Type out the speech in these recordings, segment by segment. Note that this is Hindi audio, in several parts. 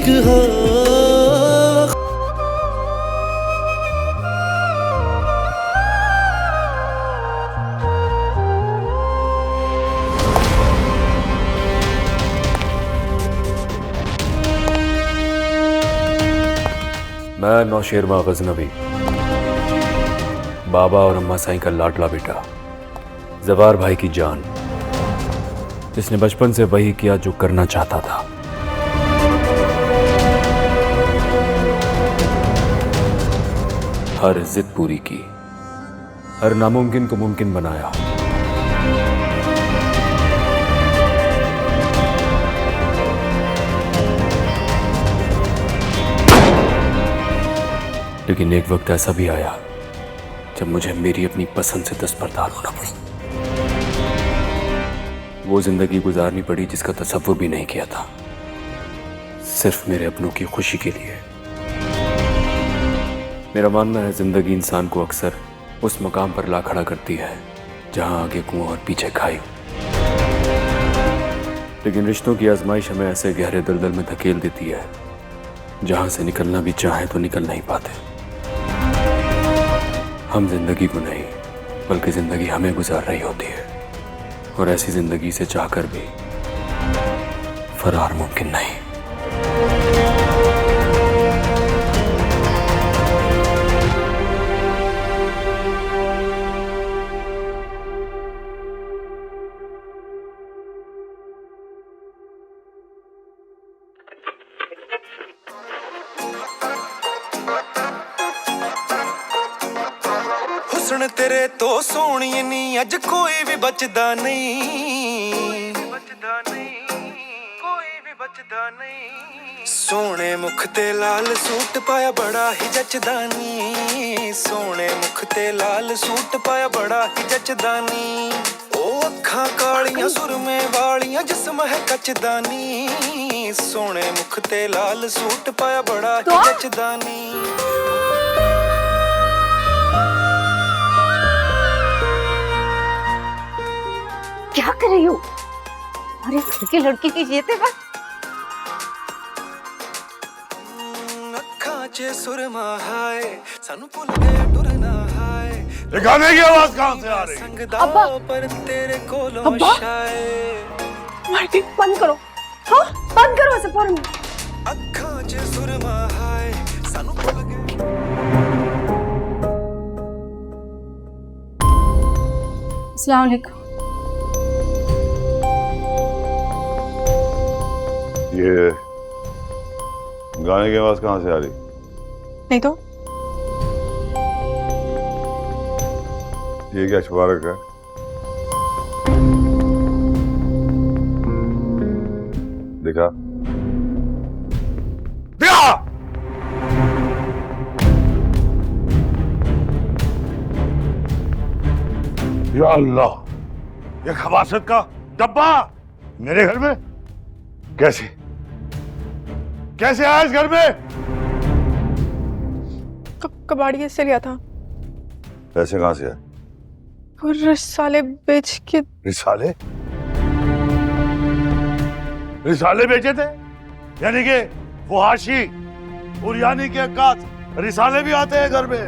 इश्क हो। मैं नौशेरमा गजनवी, बाबा और अम्मा साईं का लाडला बेटा, जवार भाई की जान, जिसने बचपन से वही किया जो करना चाहता था। हर जिद पूरी की, हर नामुमकिन को मुमकिन बनाया। लेकिन एक वक्त ऐसा भी आया जब मुझे मेरी अपनी पसंद से दस्तबरदार होना पड़ा। वो जिंदगी गुजारनी पड़ी जिसका तसव्वुर भी नहीं किया था, सिर्फ मेरे अपनों की खुशी के लिए। मेरा मानना है जिंदगी इंसान को अक्सर उस मकाम पर ला खड़ा करती है जहां आगे कुआं और पीछे खाई। लेकिन रिश्तों की आजमाइश हमें ऐसे गहरे दलदल में धकेल देती है जहां से निकलना भी चाहे तो निकल नहीं पाते। हम जिंदगी को नहीं बल्कि जिंदगी हमें गुजार रही होती है, और ऐसी जिंदगी से चाहकर भी फरार मुमकिन नहीं। हुस्न तेरे तो सोहणी नी अज कोई भी बचदा नहीं, सोहणे मुख ते लाल सूट पाया बड़ा ही जचदा नी, सोहणे मुख ते लाल सूट पाया बड़ा ही जचदा नी। ओ अखां कालियां सुरमे वालियां जिस्म है कचदा नी, सोहणे मुख ते लाल सूट पाया बड़ा ही जचदा नी। क्या कर रही हो? अरे घर की लड़की की ये थे बात। अखां च सुरमा हाय सानू भुल गए टुरना हाय। ये गाने की आवाज कहां से आ रही है? अब्बा, पर तेरे कोलों अब्बा? शायद मार्टिन बंद करो, हाँ बंद करो ऐसे फौरन। अखां च सुरमा हाय सानू भुल गए। अस्सलाम वालेकुम। ये गाने की आवाज कहां से आ रही? नहीं तो ये क्या छुपा रखा है? दिखा दिखा। या अल्लाह, ये खबासत का डब्बा मेरे घर में कैसे कैसे आया इस घर में? कबाड़िए से लिया था। पैसे कहां से आए? वो रिसाले बेच के। रिसाले? रिसाले बेचे थे? यानी कि फुहाशी और यानी कि अक्कास रिसाले भी आते हैं घर में?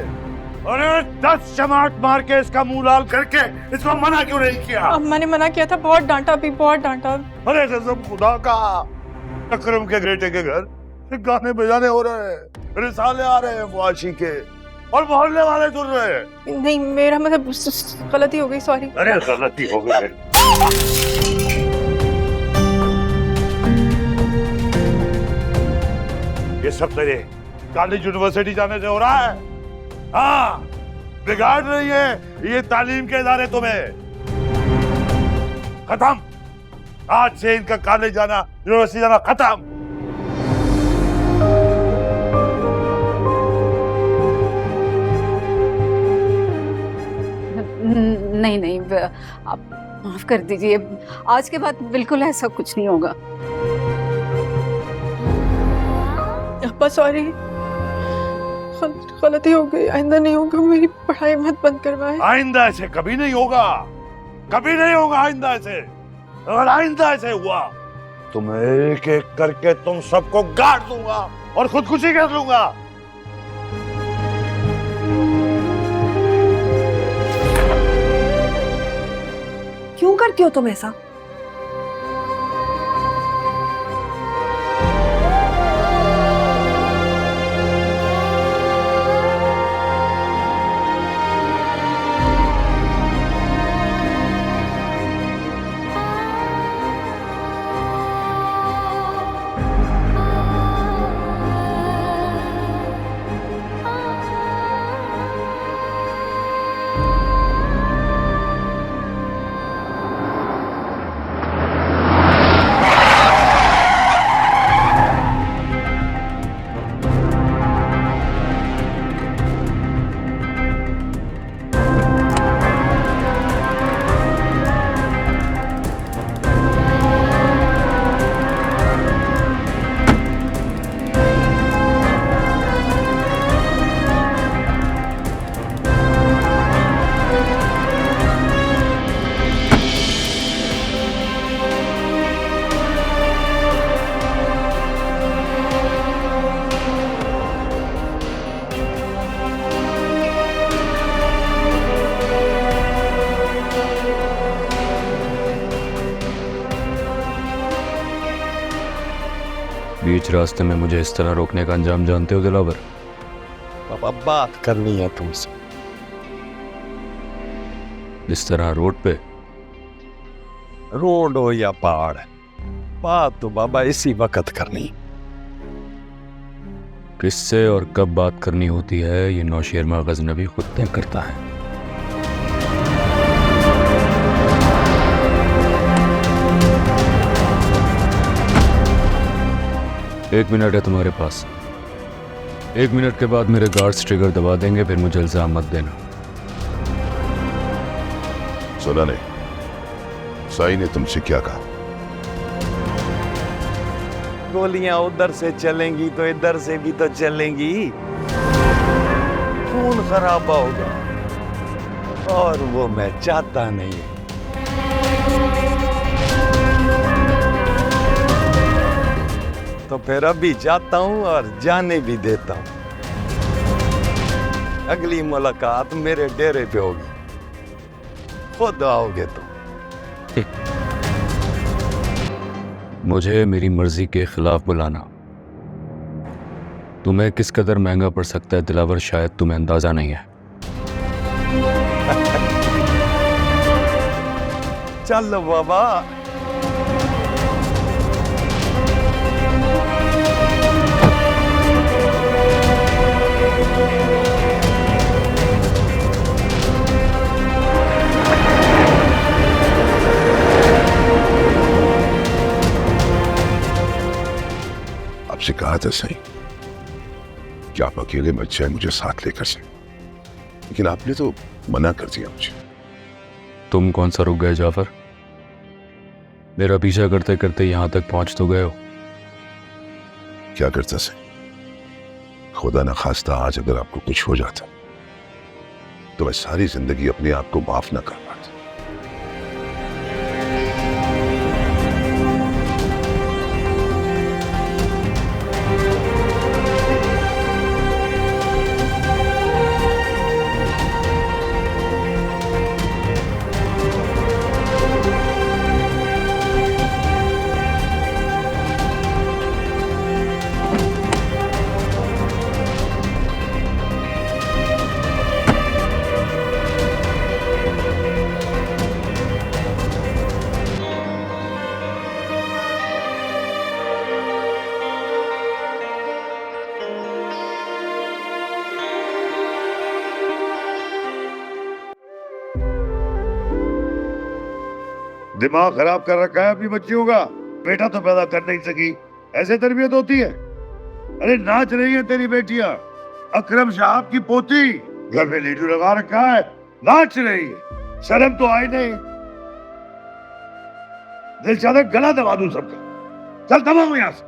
अरे 10 चमाट मार के इसका मुंह लाल करके इसको मना क्यों नहीं किया? अम्मा ने मना किया था, बहुत डांटा भी, बहुत डांटा। अरे कसम खुदा का, अकरम के बेटे के घर गाने बजाने हो रहे हैं, रिसाले आ रहे हैं फुहाशी के, और मोहल्ले वाले सुन रहे हैं। नहीं, मेरा मतलब गलती हो गई, सॉरी। अरे गलती हो गई। ये सब तेरे कॉलेज यूनिवर्सिटी जाने से हो रहा है। हाँ, बिगाड़ रही है ये तालीम के इदारे तुम्हें। खत्म, आज से इनका कॉलेज जाना, यूनिवर्सिटी जाना खत्म। नहीं नहीं, आप माफ कर दीजिए, आज के बाद बिल्कुल ऐसा कुछ नहीं होगा। अब्बा सॉरी, गलती हो गई, आइंदा नहीं होगा। मेरी पढ़ाई मत बंद करवाए। आइंदा ऐसे कभी नहीं होगा, कभी नहीं होगा आइंदा ऐसे। अगर आइंदा ऐसे हुआ तुम्हें एक एक करके तुम सबको गाड़ दूंगा और खुदकुशी कर लूंगा। क्यों करती हो तुम ऐसा? बीच रास्ते में मुझे इस तरह रोकने का अंजाम जानते हो दिलावर? पापा बात करनी है तुमसे। इस तरह रोड पे? रोड हो या पहाड़, बात तो बाबा इसी वक्त करनी। किससे और कब बात करनी होती है ये नौशेरमा गजनबी खुद तय करता है। एक मिनट है तुम्हारे पास। 1 मिनट के बाद मेरे गार्ड्स ट्रिगर दबा देंगे, फिर मुझे इल्जाम मत देना। सुना नहीं, साई ने तुमसे क्या कहा? गोलियां उधर से चलेंगी तो इधर से भी तो चलेंगी, खून खराबा होगा और वो मैं चाहता नहीं। तो फिर अभी जाता हूं और जाने भी देता हूं। अगली मुलाकात मेरे डेरे पे होगी, खुद आओगे तो। मुझे मेरी मर्जी के खिलाफ बुलाना तुम्हें किस कदर महंगा पड़ सकता है दिलावर, शायद तुम्हें अंदाजा नहीं है। चलो बाबा। आपसे कहा था सही कि आप अकेले मत जाए, मुझे साथ लेकर से, लेकिन आपने तो मना कर दिया मुझे। तुम कौन सा रुक गए जाफर? मेरा पीछा करते करते यहां तक पहुंच तो गए हो। क्या करता सही, खुदा न खास्ता आज अगर आपको कुछ हो जाता तो मैं सारी जिंदगी अपने आप को माफ न कर पाता। दिमाग खराब कर रखा है अपनी बच्चियों का। बेटा तो पैदा कर नहीं सकी, ऐसे तरबियत होती है? अरे नाच रही है तेरी बेटियां, अकरम साहब की पोती घर में लीडू लगा रखा है, नाच रही है, शर्म तो आई नहीं। दिल चाहता गला दबा दूं सबका। चल तमाम यहां से।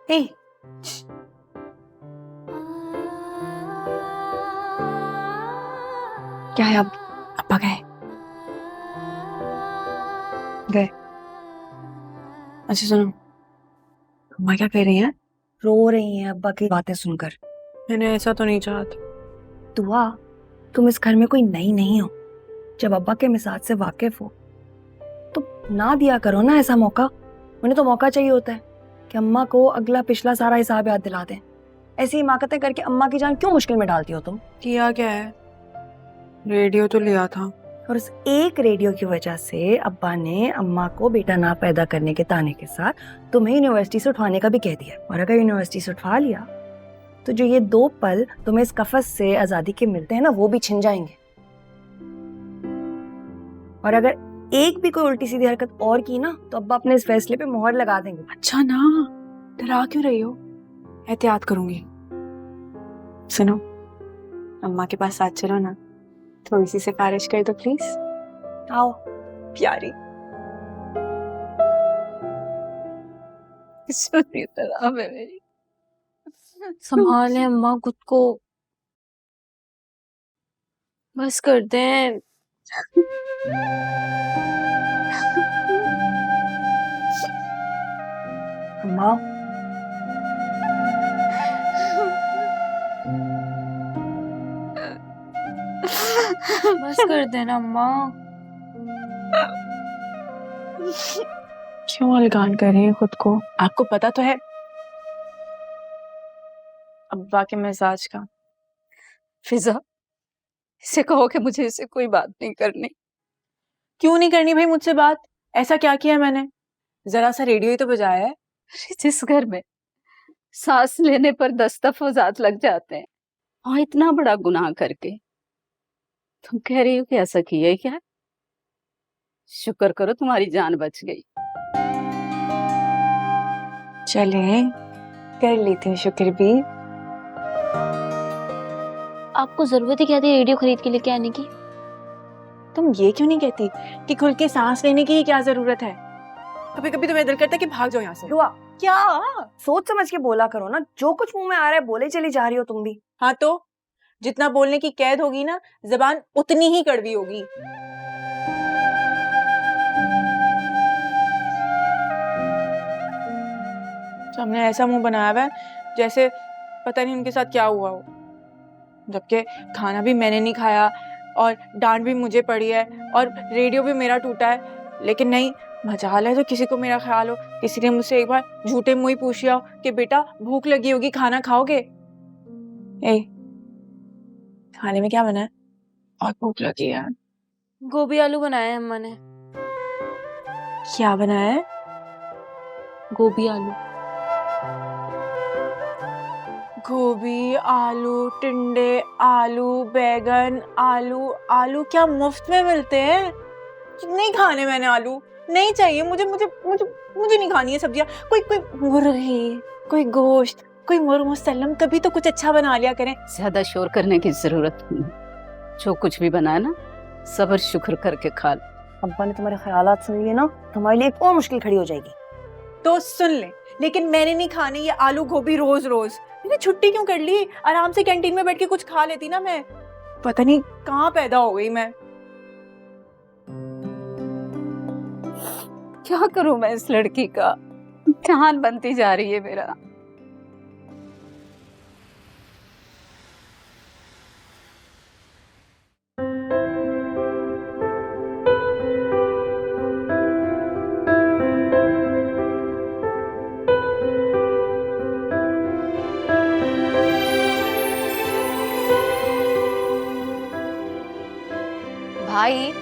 ए, क्या है अब? अब्बा गए? गए? अच्छा सुनो, अम्मा क्या कह रही हैं? रो रही हैं अब्बा की बातें सुनकर। मैंने ऐसा तो नहीं चाहा था। दुआ, तुम इस घर में कोई नई नहीं हो। जब अब्बा के मिजाज से वाकिफ हो तो ना दिया करो ना ऐसा मौका। उन्हें तो मौका चाहिए होता है कि अम्मा को अगला पिछला सारा हिसाब याद दिला दें। ऐसी हिमाकतें करके अम्मा की जान क्यों मुश्किल में डालती हो तुम? किया क्या है? रेडियो तो लिया था। और उस एक रेडियो की वजह से अब्बा ने अम्मा को बेटा ना पैदा करने के ताने के साथ तुम्हें यूनिवर्सिटी से उठवाने का भी कह दिया। और अगर यूनिवर्सिटी से उठवा लिया तो जो ये 2 पल तुम्हें इस कफस से आजादी के मिलते हैं ना, वो भी छिन जाएंगे। और अगर एक भी कोई उल्टी सीधी हरकत और की ना तो अब्बा अपने इस फैसले पे मोहर लगा देंगे। अच्छा ना, डरा क्यों रही हो? एहतियात करूंगी। सुनो, अम्मा के पास साथ चलो ना, थोड़ी सी सिफारिश कर दो प्लीज। आओ प्यारी। किस्मत खराब है मेरी। संभाले अम्मा खुद को, बस कर दें। अम्मा बस कर देना अम्मा। क्यों अलगान कर रही है खुद को? आपको पता तो है अब्बा के मिजाज का। फिजा, इसे कहो कि मुझे इससे कोई बात नहीं करनी। क्यों नहीं करनी भाई मुझसे बात? ऐसा क्या किया मैंने? जरा सा रेडियो ही तो बजाया है। जिस घर में सांस लेने पर 10 तफावत लग जाते हैं, और इतना बड़ा गुनाह करके तुम कह रही हो कि ऐसा किया है क्या? शुक्र करो तुम्हारी जान बच गई। चले, कर लेती हूँ शुक्र भी। आपको जरूरत ही क्या थी रेडियो खरीद के लेके आने की? तुम ये क्यों नहीं कहती कि खुल के सांस लेने की क्या जरूरत है? कभी कभी तो मेरा दिल करता है कि भाग जाओ यहाँ से। दुआ, क्या? सोच समझ के बोला करो ना। जो कुछ मुंह में आ रहा है बोले चली जा रही हो तुम भी। हाँ तो जितना बोलने की कैद होगी ना, जबान उतनी ही कड़वी होगी। तो हमने ऐसा मुंह बनाया हुआ है जैसे पता नहीं उनके साथ क्या हुआ हो, जबकि खाना भी मैंने नहीं खाया और डांट भी मुझे पड़ी है और रेडियो भी मेरा टूटा है। लेकिन नहीं, मजाल है तो किसी को मेरा ख्याल हो, किसी ने मुझसे एक बार झूठे मुंह ही पूछ लिया हो कि बेटा भूख लगी होगी, खाना खाओगे? ए, खाने में क्या बना है? और भूख लगी है। गोभी आलू बनाया है अम्मा ने। क्या बनाया है? गोभी आलू। गोभी आलू, टिंडे आलू, बैगन आलू। आलू क्या मुफ्त में मिलते हैं? नहीं खाने मैंने आलू, नहीं चाहिए मुझे। मुझे मुझे मुझे नहीं खानी है सब्जियां। कोई मुर्गी, कोई गोश्त, कोई मुर्ग-मुसल्लम, कभी तो कुछ अच्छा बना लिया करें। ज्यादा शोर करने की जरूरत नहीं। जो कुछ भी बनाया ना, सब्र शुक्र करके खा लो। अब्बा ने तुम्हारे ख्यालात सुन लिए ना, तुम्हारे लिए एक और मुश्किल खड़ी हो जाएगी। तो सुन ले, लेकिन मैंने नहीं खाने ये आलू गोभी रोज रोज। मैंने छुट्टी क्यों कर ली? आराम से कैंटीन में बैठ के कुछ खा लेती ना मैं। पता नहीं कहाँ पैदा हो गई मैं। क्या करूं मैं इस लड़की का? इम्तिहान बनती जा रही है मेरा। भाई,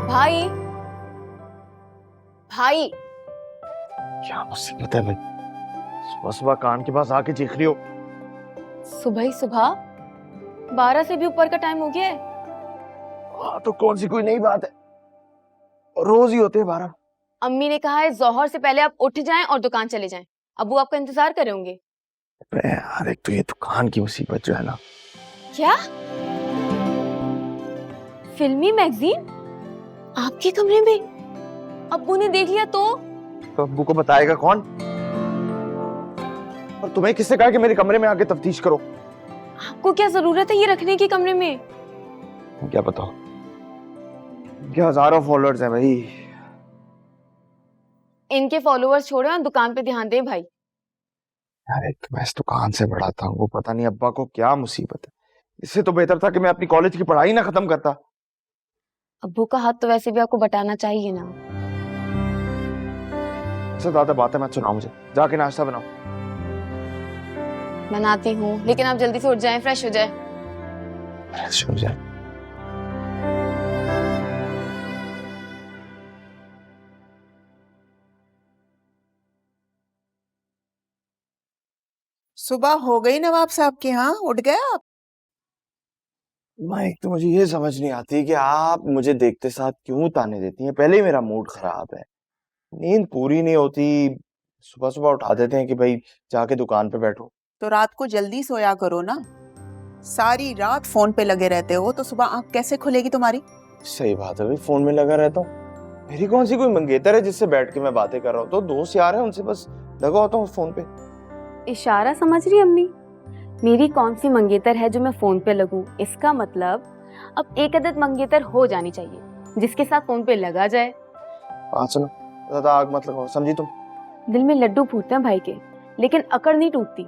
भाई, भाई। क्या मुसीबत है भाई? सुबह सुबह कान के पास आके चीख रही हो। सुबह ही सुबह 12 से भी ऊपर का टाइम हो गया है। हाँ तो कौन सी कोई नई बात है? रोज ही होते हैं 12। अम्मी ने कहा है जोहर से पहले आप उठ जाएं और दुकान चले जाएं। अब्बू आपका इंतजार कर रहे होंगे। अबे यार, एक तो ये दुकान की मुसीबत जो है ना। क्या? फिल्मी मैगजीन आपके कमरे में? अब्बू ने देख लिया तो अब्बू को बताएगा कौन? और तुम्हें किसने कहा कि मेरे कमरे में आके तफ्तीश करो? आपको क्या जरूरत है ये रखने की कमरे में? क्या बताओ, क्या हजारों फॉलोअर्स हैं भाई। इनके फॉलोअर्स छोड़े और दुकान पे ध्यान दें भाई। यार एक मैं इस दुकान से बड़ा था, वो पता नहीं अब्बा को क्या मुसीबत है। इससे तो बेहतर था कि मैं अपनी कॉलेज की पढ़ाई ना खत्म करता। अब्बू का हाथ तो वैसे भी आपको बटाना चाहिए ना। सबसे ज्यादा बात है मत सुनाओ मुझे, जाके नाश्ता बनाओ। बनाती हूँ, लेकिन आप जल्दी से उठ जाएं, फ्रेश हो जाएं। फ्रेश हो जाए। सुबह हो गई नवाब साहब के यहाँ, उठ गए आप? माँ, एक तो मुझे ये समझ नहीं आती कि आप मुझे देखते साथ क्यों ताने देती हैं। पहले ही मेरा मूड खराब है, नींद पूरी नहीं होती, सुबह सुबह उठा देते हैं कि भाई जाके दुकान पे बैठो। तो रात को जल्दी सोया करो ना, सारी रात फोन पे लगे रहते हो तो सुबह आंख कैसे खुलेगी तुम्हारी? सही बात है भाई, फोन में लगा रहता हूँ। मेरी कौन सी कोई मंगेतर है जिससे बैठ के मैं बातें कर रहा हूँ? तो दोस्त यार है, उनसे बस लगा होता हूँ फोन पे। इशारा समझ रही अम्मी? मेरी कौन सी मंगेतर है जो मैं फोन पे लगूं? इसका मतलब अब एक आदत मंगेतर हो जानी चाहिए जिसके साथ फोन पे लगा जाए। हाँ सुनो, ज्यादा आग मत लगाओ, समझी तुम? दिल में लड्डू फूटते हैं भाई के, लेकिन अकड़ नहीं टूटती।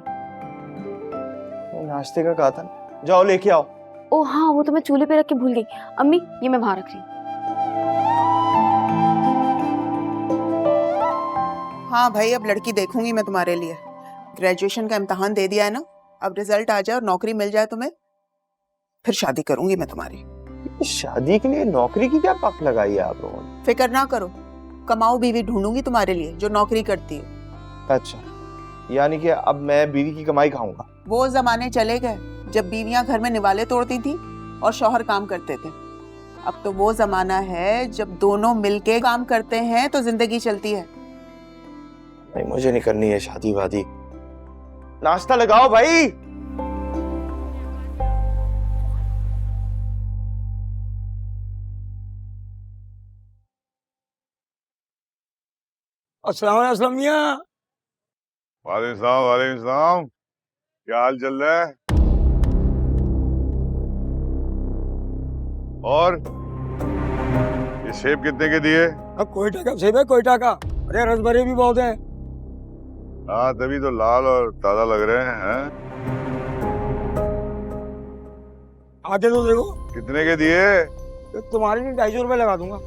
नाश्ते का कहा था, जाओ लेके आओ। ओ हाँ, वो तो मैं चूल्हे पे रख के भूल गई। अम्मी ये मैं बाहर रख रही हूँ। हाँ भाई, अब लड़की देखूंगी मैं तुम्हारे लिए। ग्रेजुएशन का इम्तिहान दे दिया है ना, अब रिजल्ट आ जाए और नौकरी मिल जाए तुम्हें, फिर शादी करूंगी मैं तुम्हारी। शादी के लिए नौकरी की क्या पक लगाई है आप लोगों ने? फिक्र ना करो, कमाऊ बीवी ढूंढूंगी तुम्हारे लिए जो नौकरी करती है। अच्छा, यानी कि अब मैं बीवी की कमाई खाऊंगा? वो जमाने चले गए जब बीवियां घर में निवाले तोड़ती थी और शौहर काम करते थे। अब तो वो जमाना है जब दोनों मिलके काम करते हैं तो जिंदगी चलती है। नहीं, मुझे नहीं करनी है शादी वादी। नाश्ता लगाओ भाई। अस्सलाम वालेकुम मियां। वालेकुम सलाम, वालेकुम सलाम। क्या हाल चल रहा है? और ये सेब कितने के दिए? अब कोयटा का सेब है, कोयटा का। अरे रसभरे भी बहुत हैं। हाँ, तभी तो लाल और ताजा लग रहे हैं। आते तो देखो। कितने के दिए? तो तुम्हारे लिए 250 रुपए लगा दूंगा।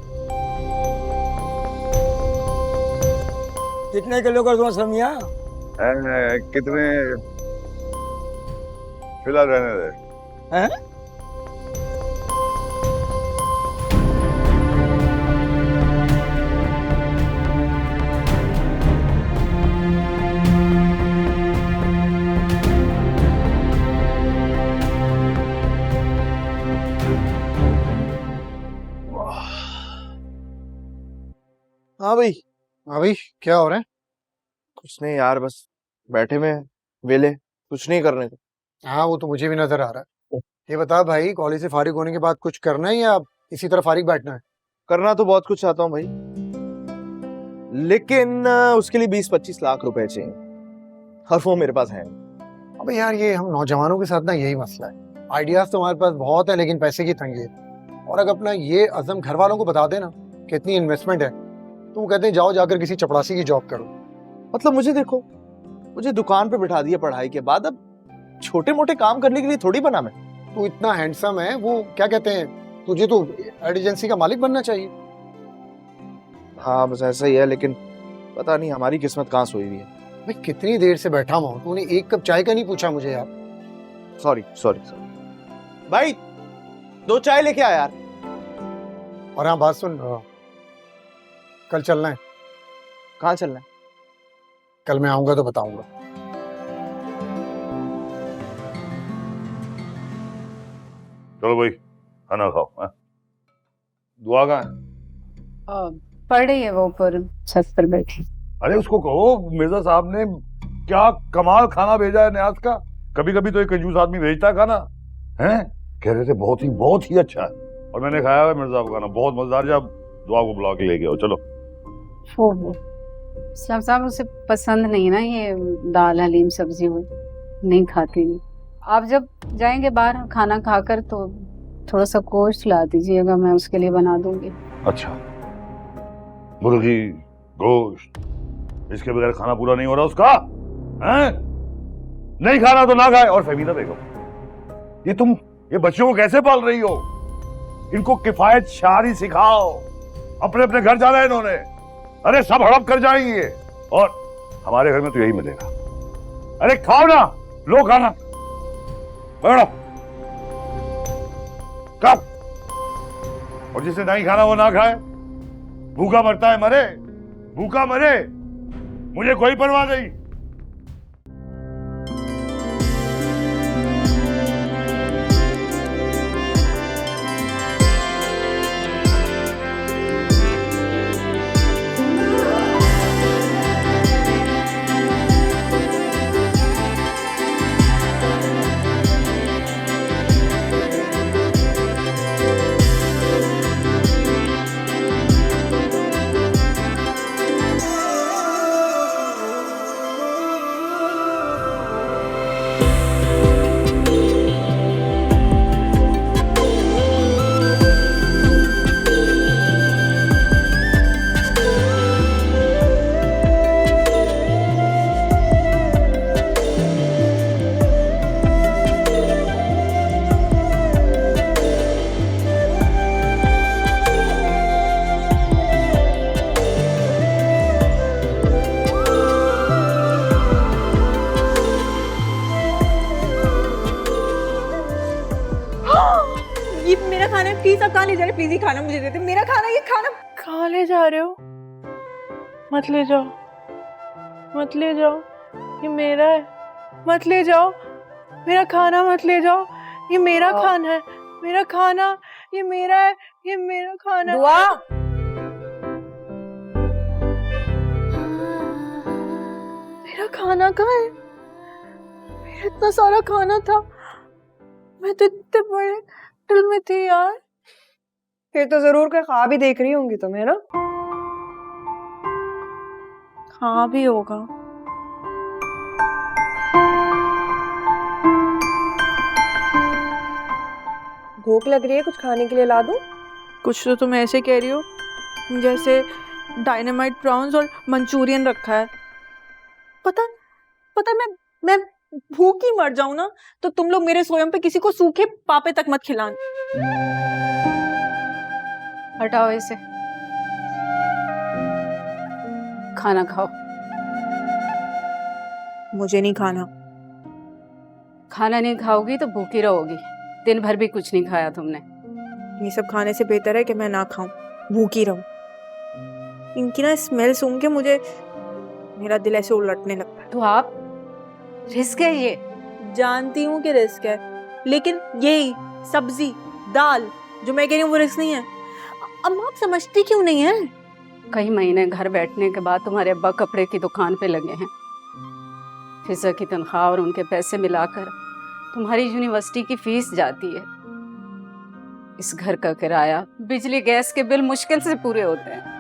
कितने किलो कर दूंगा समिया? कितने? फिलहाल रहने दे। हैं? हाँ भाई। हाँ भाई, क्या हो रहा है? कुछ नहीं यार, बस बैठे में वेले, कुछ नहीं करने को। हाँ, वो तो मुझे भी नजर आ रहा है। ये बता भाई, कॉलेज से फारिग होने के बाद कुछ करना है या इसी तरह फारिग बैठना है? करना तो बहुत कुछ चाहता हूँ भाई, लेकिन उसके लिए 20-25 लाख रुपए चाहिए और वो मेरे पास है। अबे यार, ये हम नौजवानों के साथ ना यही मसला है। आइडियाज तो हमारे पास बहुत है, लेकिन पैसे की तंगी है। और अगर अपना ये अज़म घर वालों को बता देना कि इतनी इन्वेस्टमेंट है, तो वो कहते हैं जाओ जाकर किसी चपरासी की जॉब करो। मतलब मुझे देखो, मुझे दुकान पे बिठा दिया पढ़ाई के बाद, अब छोटे मोटे काम करने के लिए थोड़ी बना मैं। तू इतना हैंडसम है, वो क्या कहते हैं, तुझे तो एड एजेंसी का मालिक बनना चाहिए। हाँ बस ऐसा ही है, लेकिन पता नहीं हमारी किस्मत कहाँ सोई हुई है। मैं कितनी देर से बैठा हूँ, तूने एक कप चाय का नहीं पूछा मुझे यार। सॉरी सॉरी सॉरी भाई, 2 चाय लेके आ यार। और हाँ बात सुन, कल चलना है। कहाँ चलना है? कल मैं आऊंगा तो बताऊंगा। चलो भाई, खाना खाओ। हाँ? दुआ कहाँ है? पढ़ रही है वो ऊपर छत पर बैठी। अरे उसको कहो मिर्जा साहब ने क्या कमाल खाना भेजा है न्याज का। कभी कभी तो एक कंजूस आदमी भेजता है खाना। हैं कह रहे थे बहुत ही अच्छा है, और मैंने खाया है मिर्जा साहब का खाना, बहुत मजेदार। जब दुआ को बुला के लेके आओ। चलो वो साहब उसे पसंद नहीं ना ये दाल हलीम सब्जी, वो नहीं खाती। आप जब जाएंगे बाहर खाना खाकर तो थोड़ा सा गोश्त ला दीजिएगा, मैं उसके लिए बना दूंगी। अच्छा, मुर्गी गोश्त, इसके बगैर खाना पूरा नहीं हो रहा उसका। हैं? नहीं खाना तो ना खाए। और फहमीदा बेगम, ये बच्चों को कैसे पाल रही हो? इनको किफायत शारी सिखाओ। अपने अपने घर जाना है इन्होंने। अरे सब हड़प कर जाएंगे, और हमारे घर में तो यही मिलेगा। अरे खाओ ना, लो खाना, बैठो खाओ। और जिसे नहीं खाना वो ना खाए, भूखा मरता है मरे, भूखा मरे, मुझे कोई परवाह नहीं। ये मेरा खाना है, प्लीज आप कहाँ ले जा रहे? प्लीज ये खाना मुझे देते, मेरा खाना, ये खाना कहाँ ले जा रहे हो? मत ले जाओ, मत ले जाओ, ये मेरा है, मत ले जाओ मेरा खाना, मत ले जाओ, ये मेरा खाना है, मेरा खाना, ये मेरा है, ये मेरा खाना। दुआ, मेरा खाना कहाँ है? मेरा इतना सारा खाना था, मैं तो इतने बड़े दिल में थी यार। फिर तो जरूर कोई ख्वाब ही देख रही होंगी तुम्हें ना। हाँ भी होगा। भूख लग रही है, कुछ खाने के लिए ला दूं? कुछ तो तुम ऐसे कह रही हो जैसे डायनामाइट प्रॉन्स और मंचूरियन रखा है। पता मैं भूखी मर जाऊं ना तो तुम लोग मेरे स्वयं पे किसी को सूखे पापे तक मत खिलाना। हटाओ इसे, खाना खाओ। मुझे नहीं खाना। खाना नहीं खाओगी तो भूखी रहोगी। दिन भर भी कुछ नहीं खाया तुमने। ये सब खाने से बेहतर है कि मैं ना खाऊं, भूखी रहूं। इनकी ना स्मेल सूंघ के मुझे मेरा दिल ऐसे उलटने लगता है। तो आप, रिस्क है ये। जानती हूँ कि रिस्क है, लेकिन यही सब्जी दाल जो मैं कह रही हूँ वो रिस्क नहीं है। अम्मा आप समझती क्यों नहीं है? कई महीने घर बैठने के बाद तुम्हारे अब्बा कपड़े की दुकान पे लगे हैं। फिजा की तनख्वाह और उनके पैसे मिलाकर तुम्हारी यूनिवर्सिटी की फीस जाती है। इस घर का किराया, बिजली गैस के बिल मुश्किल से पूरे होते हैं।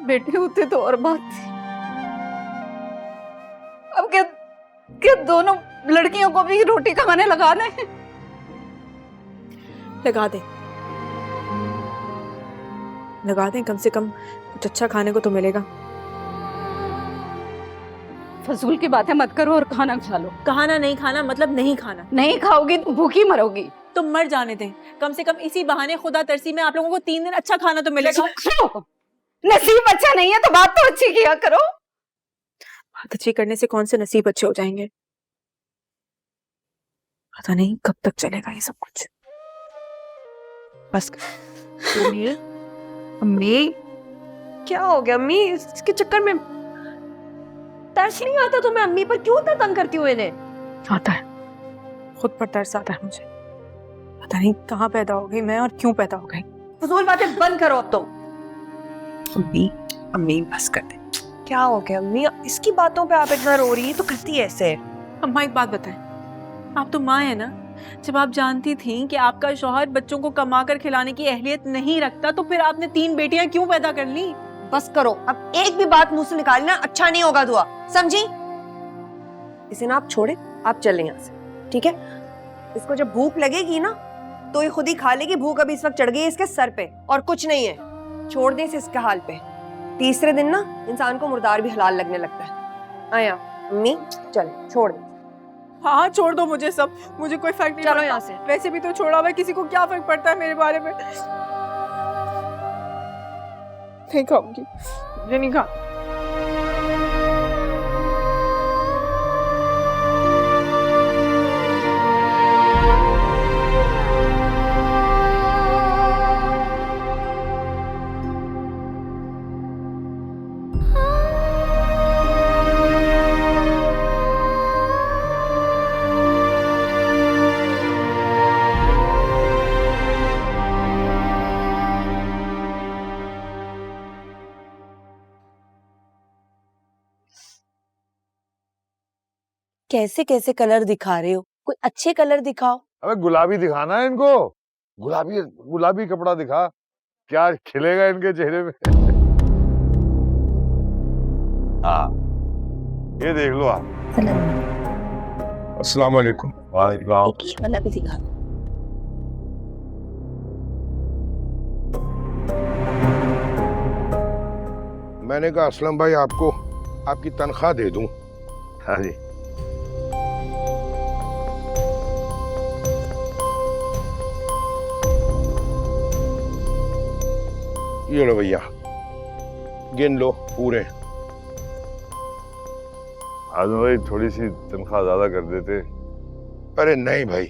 बेटे होते तो और बात थी। अब क्या दोनों लड़कियों को भी रोटी कमाने लगा दें? लगा दें, कम से कम कुछ अच्छा खाने को तो मिलेगा। फजूल की बातें मत करो और खाना खा लो। खाना नहीं खाना मतलब नहीं खाना। नहीं खाओगी तो भूखी मरोगी। तो मर जाने दें, कम से कम इसी बहाने खुदा तरसी में आप लोगों को 3 दिन अच्छा खाना तो मिलेगा। नसीब अच्छा नहीं है तो बात तो अच्छी किया करो। बात अच्छी करने से कौन से नसीब अच्छे हो जाएंगे? पता नहीं कब तक चलेगा ये सब कुछ। बस अम्मी क्या हो गया अम्मी? इसके चक्कर में तरस नहीं आता तुम्हें अम्मी पर? क्यों इतना तंग करती हो इन्हें? आता है, खुद पर तरस आता है मुझे। पता नहीं कहाँ पैदा हो गई मैं और क्यों पैदा हो गई। फजूल बातें बंद करो अब तो। अम्मी अम्मी बस कर दे। क्या हो गया अम्मी, इसकी बातों पे आप इतना रो रही है तो करती है ऐसे? अम्मा एक बात बताएं, आप तो माँ है ना, जब आप जानती थी कि आपका शौहर बच्चों को कमा कर खिलाने की अहलियत नहीं रखता तो फिर आपने 3 बेटियां क्यों पैदा कर ली? बस करो, अब एक भी बात मुंह से निकालना अच्छा नहीं होगा दुआ, समझी? इसे ना आप छोड़े, आप चलें यहाँ से, ठीक है? इसको जब भूख लगेगी ना तो ये खुद ही खा लेगी। भूख अभी इस वक्त चढ़ गई है इसके सर पे और कुछ नहीं है, छोड़ दे इसे इसके हाल पे। तीसरे दिन ना इंसान को मुर्दार भी हलाल लगने लगता है। आया अम्मी चल छोड़ दे। हाँ छोड़ दो मुझे सब, मुझे कोई फर्क नहीं चलो पड़ता। यहाँ से। वैसे भी तो छोड़ा हुआ है, किसी को क्या फर्क पड़ता है मेरे बारे में? नहीं खाऊंगी, मुझे नहीं खा। कैसे कैसे कलर दिखा रहे हो, कोई अच्छे कलर दिखाओ। अबे गुलाबी दिखाना है इनको, गुलाबी गुलाबी कपड़ा दिखा, क्या खिलेगा इनके चेहरे में। हाँ ये देख लो आप। अस्सलाम वालेकुम। वालेकुम। वाला भी दिखा। मैंने कहा असलम भाई आपको आपकी तनख्वाह दे दूं। हाँ जी। ये लो भैया, गिन लो पूरे। आजम भाई थोड़ी सी तनख्वाह ज्यादा कर देते। अरे नहीं भाई,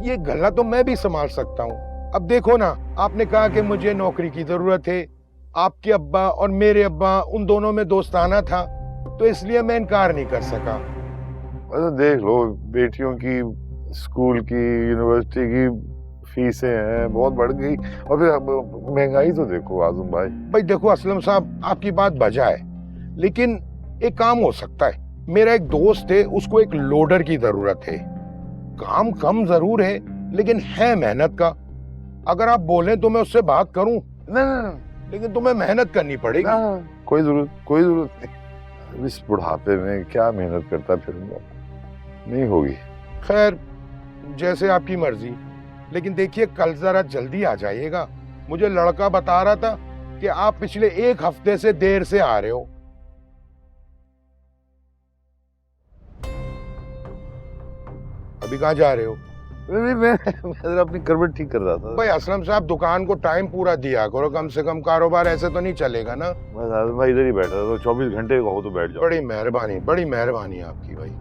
ये गला तो मैं भी संभाल सकता हूँ। अब देखो ना, आपने कहा कि मुझे नौकरी की जरूरत है, आपके अब्बा और मेरे अब्बा उन दोनों में दोस्ताना था, तो इसलिए मैं इनकार नहीं कर सका। मतलब देख लो, बेटियों की स्कूल की यूनिवर्सिटी की फीसें हैं बहुत बढ़ गई, और फिर महंगाई तो देखो आजम भाई। भाई देखो असलम साहब, आपकी बात बजा है, लेकिन एक काम हो सकता है। मेरा एक दोस्त है, उसको एक लोडर की जरूरत है। काम कम जरूर है लेकिन है मेहनत का। अगर आप बोलें तो मैं उससे बात करूं। नहीं, लेकिन तुम्हें मेहनत करनी पड़ेगी। कोई जरूरत नहीं। इस बुढ़ापे में क्या मेहनत करता फिरूंगा, नहीं होगी। खैर जैसे आपकी मर्जी, लेकिन देखिए कल जरा जल्दी आ जाइएगा। मुझे लड़का बता रहा था कि आप पिछले 1 हफ्ते से देर से आ रहे हो। अभी कहाँ जा रहे हो? नहीं, मैं जरा अपनी करवट ठीक कर रहा था। भाई असलम साहब, दुकान को टाइम पूरा दिया करो, कम से कम कारोबार ऐसे तो नहीं चलेगा ना। बस आजम भाई इधर ही बैठा था, तो 24 घंटे का हो तो बैठ जाओ। बड़ी मेहरबानी आपकी भाई।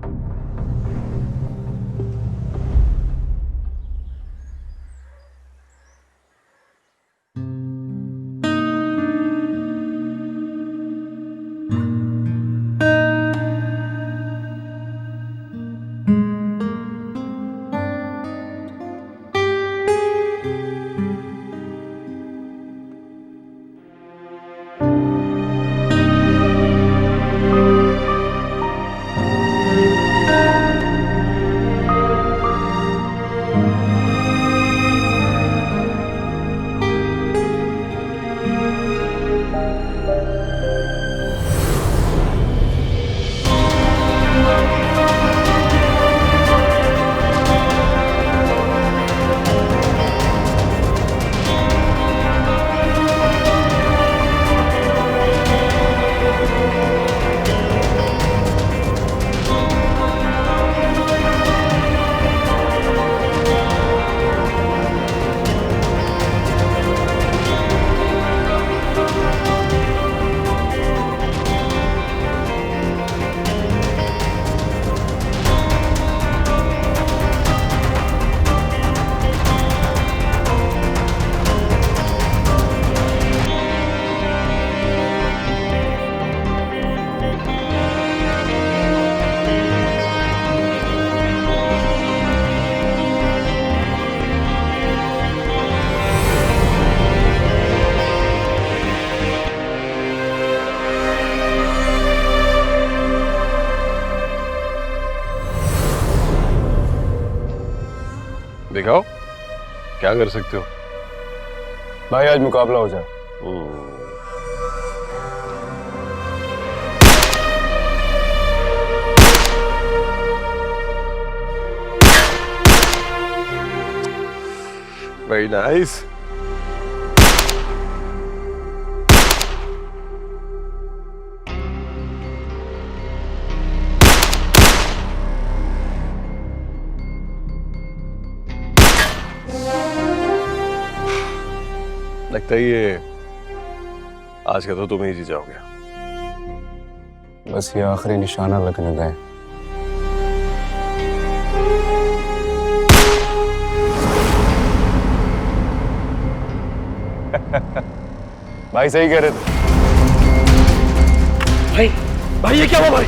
दिखाओ क्या कर सकते हो। भाई आज मुकाबला हो जाए। Very nice. लगता है ये आज का तो तुम ही जीत जाओगे। बस ये आखिरी निशाना लगने गए। भाई सही कह रहे थे। भाई ये क्या हुआ भाई?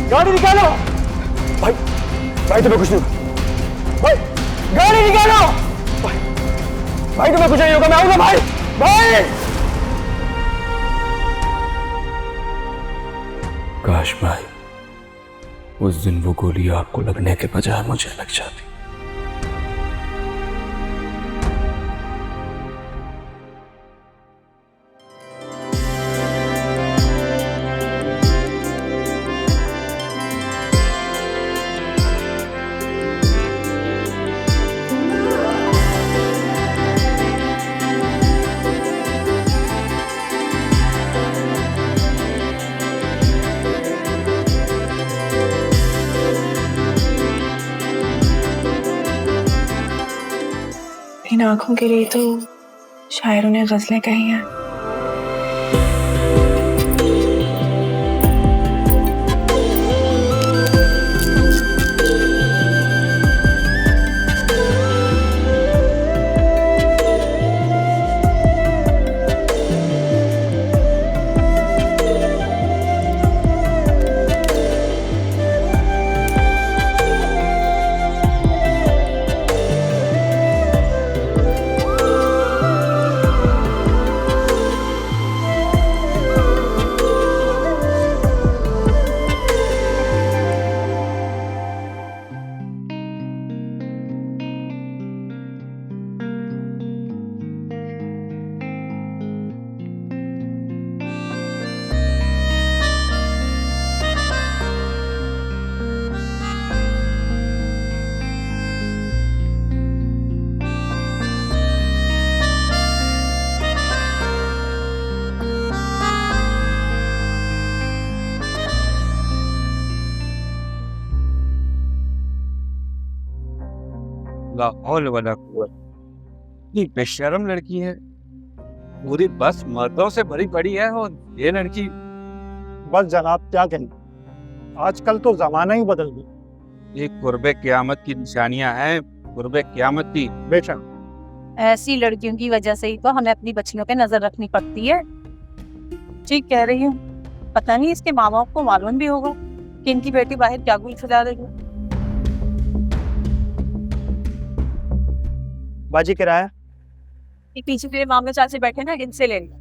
गाड़ी निकालो भाई तुम्हें कुछ नहीं। भाई गाड़ी निकालो। भाई तुम्हें कुछ नहीं होगा, मैं आऊंगा भाई। काश भाई उस दिन वो गोली आपको लगने के बजाय मुझे लग जाती। इन आंखों के लिए तो शायरों ने गजलें कही हैं। लाहौल वाला कुव्वत, इतनी बेशर्म लड़की है। पूरी बस मर्दों से भरी पड़ी है और ये लड़की। बस जनाब क्या कहें, आजकल तो जमाना ही बदल गया। ये कुर्बे क़यामत की निशानियां हैं, कुर्बे क़यामत की। बेशक ऐसी लड़कियों की वजह से ही तो हमें अपनी बच्चियों पे नजर रखनी पड़ती है। ठीक कह रही हूँ। पता नहीं इसके माँ बाप को मालूम भी होगा कि इनकी बेटी बाहर क्या गुल खिला रही है। बाजी किराया ये पीछे के मामले चाचे बैठे ना, इनसे ले लिया।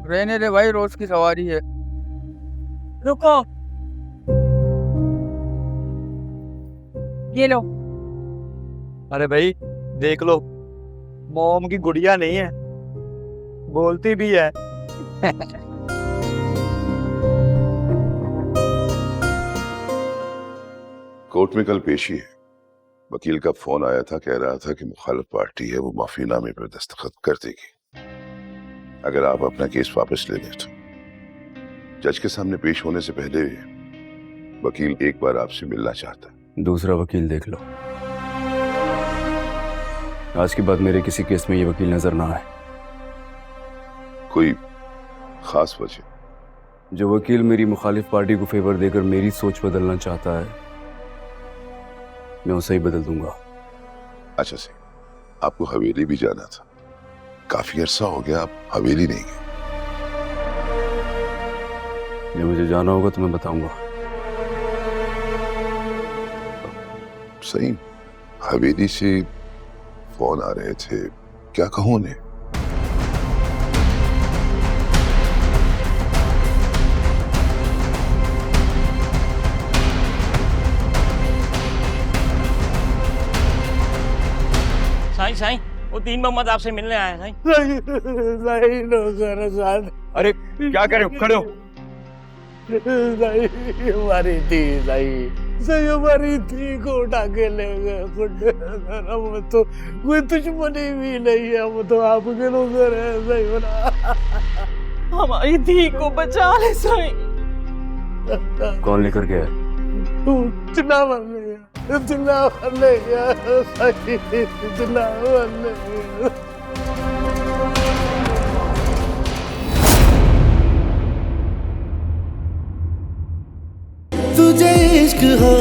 रहने दे भाई, रोज की सवारी है। रुको, ये लो। अरे भाई देख लो, मोम की गुड़िया नहीं है, बोलती भी है। कोर्ट में कल पेशी है। वकील का फोन आया था, कह रहा था कि मुखालिफ पार्टी है वो माफीनामे पर दस्तखत कर देगी अगर आप अपना केस वापस ले लें तो। जज के सामने पेश होने से पहले वकील एक बार आपसे मिलना चाहता है। दूसरा वकील देख लो। आज के बाद मेरे किसी केस में ये वकील नजर ना आए। कोई खास वजह? जो वकील मेरी मुखालिफ पार्टी को फेवर देकर मेरी सोच बदलना चाहता है, मैं उसे ही बदल दूंगा। अच्छा से आपको हवेली भी जाना था, काफी अरसा हो गया आप हवेली नहीं गए। जब मुझे जाना होगा तो मैं बताऊंगा। सही, हवेली से फोन आ रहे थे, क्या कहूं उन्हें? साईं साईं वो दीन मोहम्मद आपसे मिलने आया है नहीं नहीं नौकर साहब, अरे क्या करे, खड़े हो। नहीं हमारी थी, सही हमारी थी को उठा के ले गए गुंडे। हम तो कोई दुश्मनी भी नहीं है, हम तो आपके नौकर है, सही बना। हमारी धी को बचा ले साईं। कौन लेकर गया? इतना मर गया, इतना मर गया, सही इतना मर गया। तुझे इश्क हो